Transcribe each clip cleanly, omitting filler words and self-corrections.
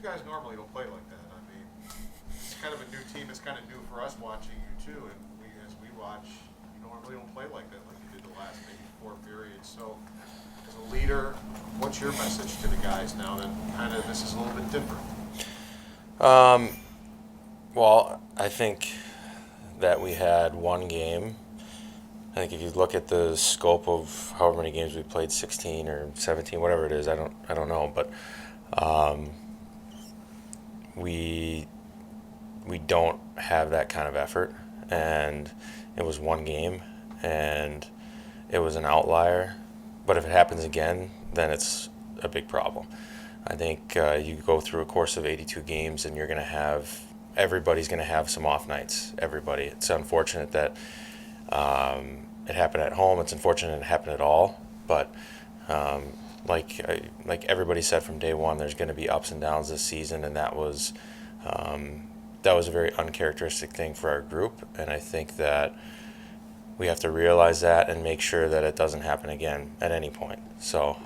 You guys normally don't play like that. I mean, it's kind of a new team. It's kind of new for us watching you too. And as we watch, you normally don't play like that, like you did the last maybe 4 periods. So, as a leader, what's your message to the guys now that kind of this is a little bit different? Well, I think that we had one game. I think if you look at the scope of however many games we played, 16 or 17, whatever it is, I don't know, but we we don't have that kind of effort, and it was one game, and it was an outlier. But if it happens again, then it's a big problem. I think you go through a course of 82 games, and you're going to have everybody's going to have some off nights. Everybody. It's unfortunate that it happened at home. It's unfortunate it happened at all. But like everybody said from day one, there's going to be ups and downs this season, and that was a very uncharacteristic thing for our group. And I think that we have to realize that and make sure that it doesn't happen again at any point. So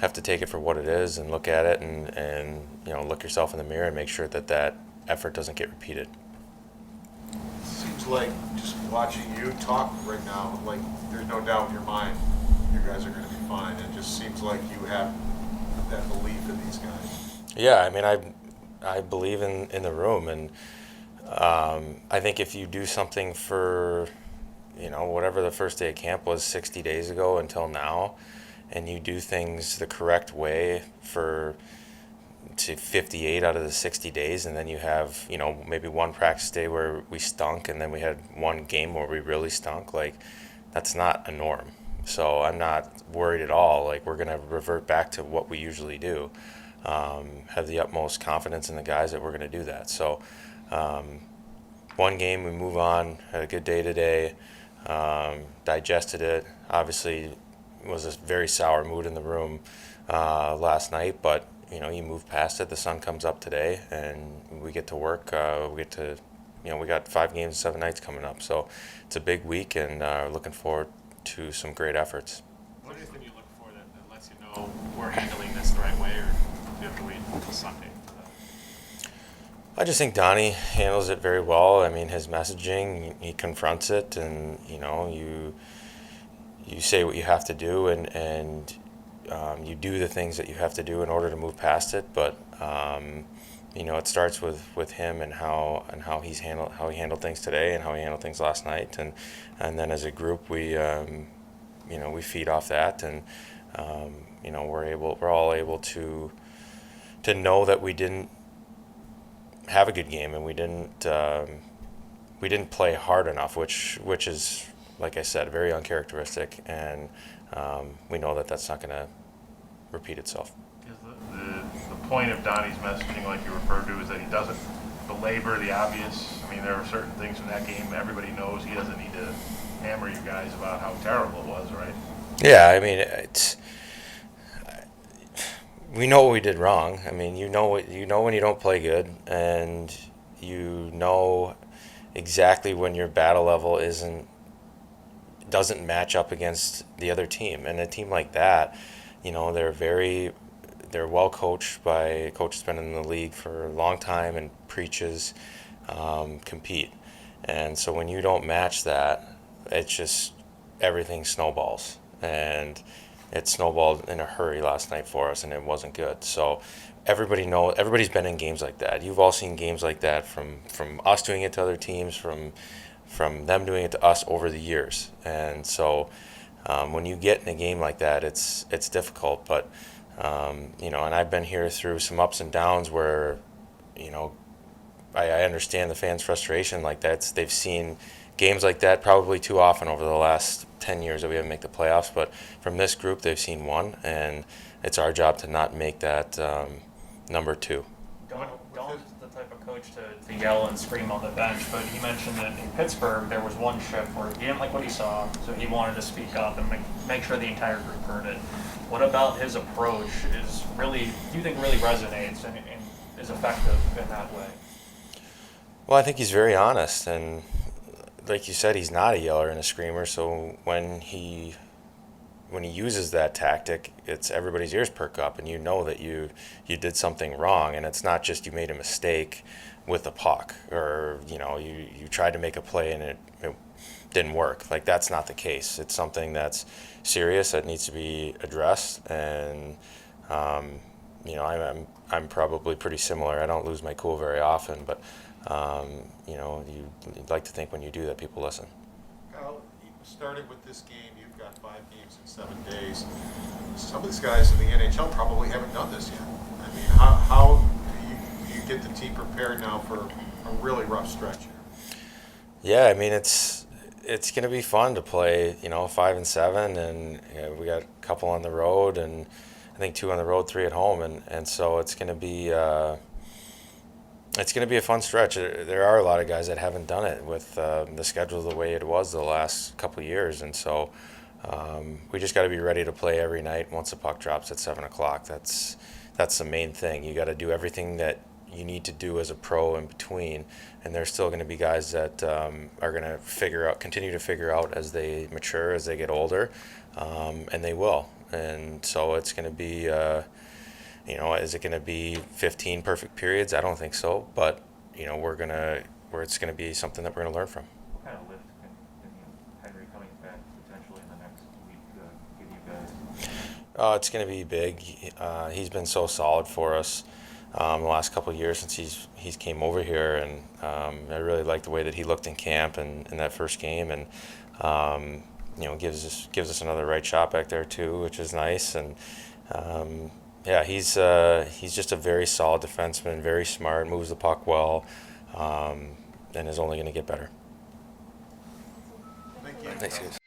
have to take it for what it is and look at it and look yourself in the mirror and make sure that that effort doesn't get repeated. Seems like just watching you talk right now, like there's no doubt in your mind you guys are going to be fine. It just seems like you have that belief in these guys. Yeah, I mean, I believe in the room, and I think if you do something for whatever the first day of camp was 60 days ago until now, and you do things the correct way to 58 out of the 60 days, and then you have maybe one practice day where we stunk, and then we had one game where we really stunk, like that's not a norm. So I'm not worried at all. Like, we're going to revert back to what we usually do. Have the utmost confidence in the guys that we're going to do that. So one game, we move on, had a good day today, digested it. Obviously, it was a very sour mood in the room last night, but you move past it. The sun comes up today, and we get to work. We got 5 games, 7 nights coming up. So it's a big week, and looking forward to some great efforts. What is it you look for that lets you know we're handling this the right way, or do you have to wait until Sunday for that? I just think Donnie handles it very well. I mean, his messaging, he confronts it, and you say what you have to do, and you do the things that you have to do in order to move past it. But it starts with him and how he handled things today and how he handled things last night, and then as a group we feed off that, and we're all able to know that we didn't have a good game, and we didn't play hard enough, which is, like I said, very uncharacteristic, and we know that that's not going to repeat itself. Is the point of Donnie's messaging, like you referred to, is that he doesn't belabor the obvious? I mean, there are certain things from that game everybody knows. He doesn't need to hammer you guys about how terrible it was, right? Yeah, I mean, we know what we did wrong. I mean, you know when you don't play good, and you know exactly when your battle level doesn't match up against the other team. And a team like that, they're well coached by a coach that's been in the league for a long time and preaches compete. And so when you don't match that, it's just everything snowballs. And it snowballed in a hurry last night for us, and it wasn't good. So everybody's been in games like that. You've all seen games like that from us doing it to other teams, from them doing it to us over the years. And so when you get in a game like that, it's difficult. But and I've been here through some ups and downs where I understand the fans' frustration. Like, they've seen games like that probably too often over the last 10 years that we haven't made the playoffs. But from this group, they've seen one, and it's our job to not make that number 2. Don's the type of coach to yell and scream on the bench, but he mentioned that in Pittsburgh there was one shift where he didn't like what he saw, so he wanted to speak up and make sure the entire group heard it. What about his approach do you think really resonates and is effective in that way? Well, I think he's very honest, and like you said, he's not a yeller and a screamer. So when he he uses that tactic, it's everybody's ears perk up, and you know that you did something wrong, and it's not just you made a mistake with the puck, or you tried to make a play and it didn't work. Like, that's not the case. It's something that's serious that needs to be addressed, and I'm probably pretty similar. I don't lose my cool very often, but you'd like to think when you do that, people listen. Kyle, you started with this game. You've got 5 games in 7 days. Some of these guys in the NHL probably haven't done this yet. I mean, how do you get the team prepared now for a really rough stretch here? Yeah, I mean, it's going to be fun to play, 5 and 7, and we got a couple on the road, and I think 2 on the road, 3 at home, and so it's going to be a fun stretch. There are a lot of guys that haven't done it with the schedule the way it was the last couple of years, and so we just got to be ready to play every night once the puck drops at 7:00. That's the main thing. You got to do everything that you need to do as a pro in between, and there's still going to be guys that are going to continue to figure out as they mature, as they get older, and they will. And so it's going to be, is it going to be 15 perfect periods? I don't think so, but it's going to be something that we're going to learn from. What kind of lift can Henry coming back potentially in the next week give you guys? It's going to be big. He's been so solid for us the last couple of years since he's came over here, and I really like the way that he looked in camp and in that first game, and gives us another right shot back there too, which is nice. And he's just a very solid defenseman, very smart, moves the puck well, and is only going to get better. Thank you. Thanks, guys.